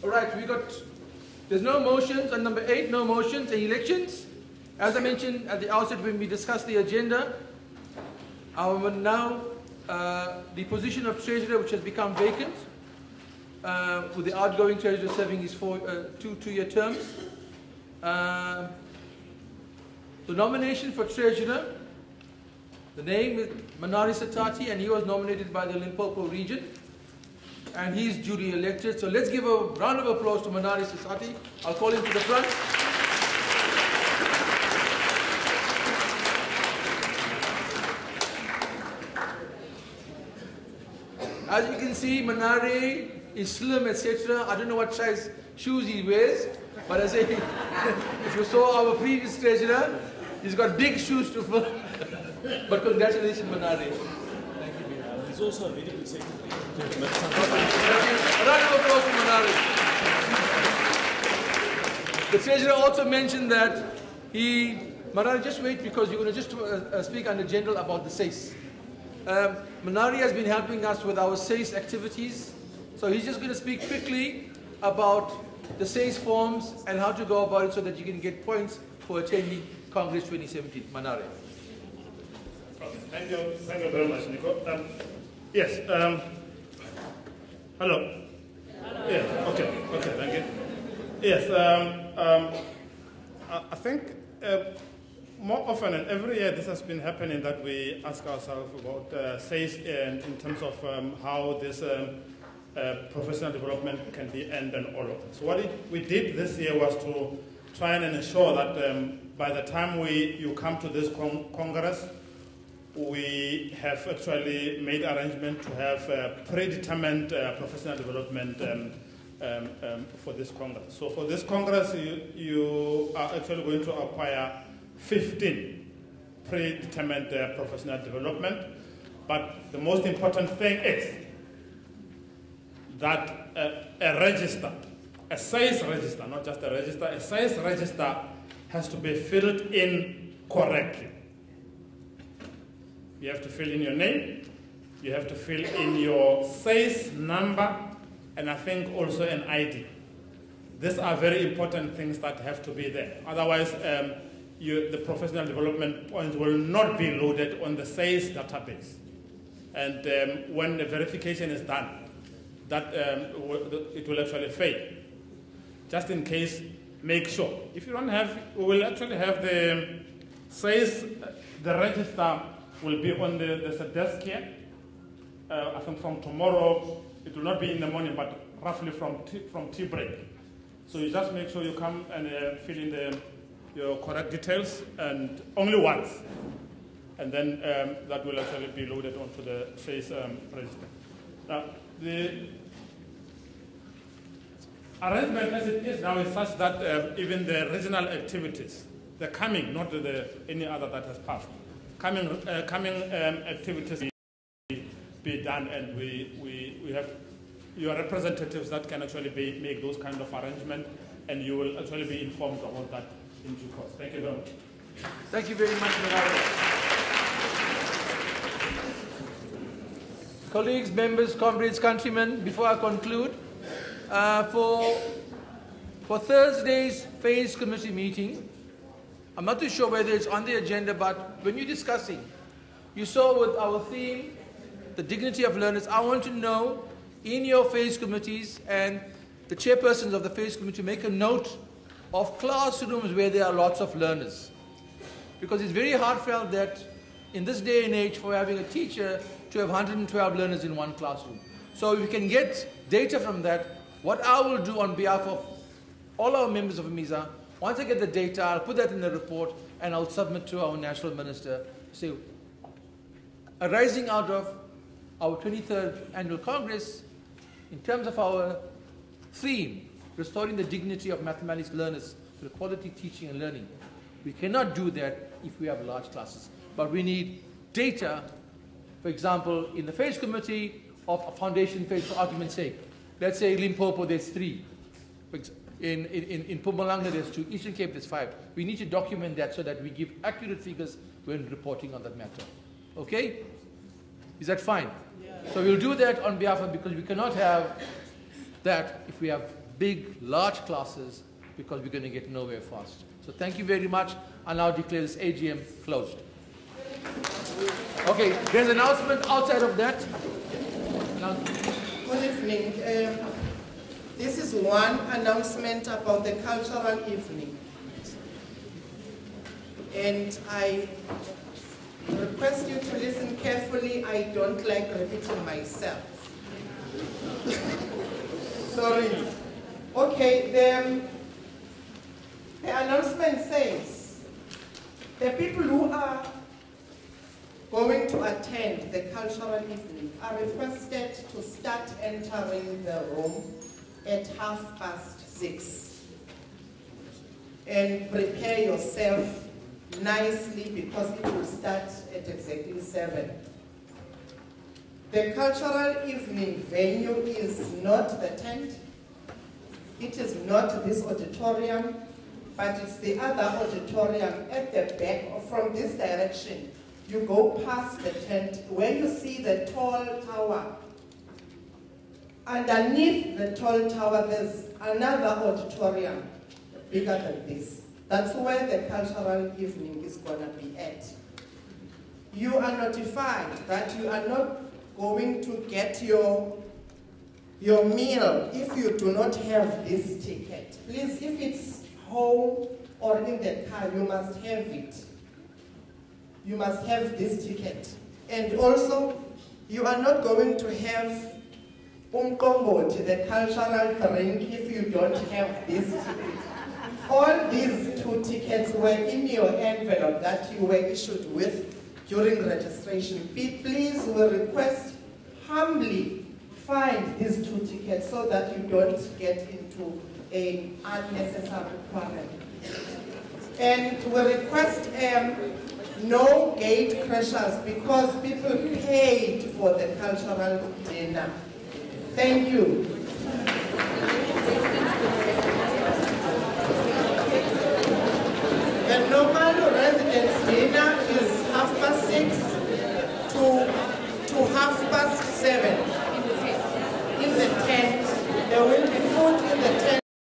All right, there's no motions on number 8, no motions and elections. As I mentioned at the outset when we discussed the agenda, now the position of treasurer, which has become vacant, with the outgoing treasurer serving his two-year terms. The nomination for treasurer, the name is Manari Satati, and he was nominated by the Limpopo region, and he's duly elected. So let's give a round of applause to Manari Satati. I'll call him to the front. As you can see, Manari is slim, etc. I don't know what size shoes he wears, but I say, if you saw our previous treasurer, he's got big shoes to fill. But congratulations, Manari. Thank you. He's also a very good secretary. A round of applause to Manari. The treasurer also mentioned that Manari, just wait, because you're going to just speak under general about the SACE. Manari has been helping us with our SACE activities, so he's just going to speak quickly about the SACE forms and how to go about it so that you can get points for attending Congress 2017. Manari. Thank you very much, Nico. Yes. Hello. Yes. Okay. Thank you. Yes. I think more often and every year this has been happening, that we ask ourselves about SACE in terms of how this professional development can be earned and all of it. So what we did this year was to try and ensure that by the time you come to this Congress, we have actually made arrangement to have predetermined professional development for this Congress. So for this Congress, you are actually going to acquire 15 predetermined professional development. But the most important thing is that a register, a SACE register, not just a register, a SACE register has to be filled in correctly. You have to fill in your name, you have to fill in your SACE number, and I think also an ID. These are very important things that have to be there. Otherwise, the professional development points will not be loaded on the SACE database. And when the verification is done, it will actually fail. Just in case, make sure. If you don't have, we will actually have the SACE, the register will be on there's a desk here. I think from tomorrow, it will not be in the morning, but roughly from tea break. So you just make sure you come and fill in your correct details, and only once. And then that will actually be loaded onto the SACE register. Now, the arrangement as it is now is such that even the regional activities, the coming, not any other that has passed, coming activities be done, and we have your representatives that can actually make those kind of arrangements, and you will actually be informed about that in due course. Thank you very much. Thank you very much, Manari. Colleagues, members, comrades, countrymen, before I conclude, for Thursday's phase committee meeting, I'm not too sure whether it's on the agenda, but when you're discussing, you saw with our theme, the dignity of learners, I want to know in your phase committees, and the chairpersons of the phase committee make a note of classrooms where there are lots of learners. Because it's very heartfelt that in this day and age for having a teacher to have 112 learners in one classroom. So if we can get data from that, what I will do on behalf of all our members of Amesa, once I get the data, I'll put that in the report and I'll submit to our national minister. So, arising out of our 23rd annual Congress, in terms of our theme, restoring the dignity of mathematics learners through quality teaching and learning, we cannot do that if we have large classes. But we need data, for example, in the phase committee of a foundation phase, for argument's sake. Let's say Limpopo, there's 3. In Mpumalanga, there's 2. Eastern Cape, there's 5. We need to document that so that we give accurate figures when reporting on that matter. Okay? Is that fine? Yeah. So we'll do that on behalf of, because we cannot have that if we have big, large classes, because we're going to get nowhere fast. So thank you very much. I now declare this AGM closed. Okay, there's an announcement outside of that. Good evening. This is one announcement about the cultural evening. And I request you to listen carefully. I don't like repeating myself. Sorry. Okay, the announcement says the people who are going to attend the cultural evening are requested to start entering the room at 6:30. And prepare yourself nicely because it will start at exactly 7. The cultural evening venue is not the tent. It is not this auditorium, but it's the other auditorium at the back from this direction. You go past the tent where you see the tall tower. Underneath the tall tower, there's another auditorium bigger than this. That's where the cultural evening is going to be at. You are notified that you are not going to get your meal if you do not have this ticket. Please, if it's home or in the car, you must have it. You must have this ticket. And also, you are not going to have umqombothi, the cultural drink, if you don't have this ticket. All these 2 tickets were in your envelope that you were issued with during registration. Please, we request humbly find these 2 tickets so that you don't get into an unnecessary quarrel. And we request no gate crashers because people paid for the cultural dinner. Thank you. The normal residence dinner is 6:30 to 7:30 in the tent. There will be food in the tent.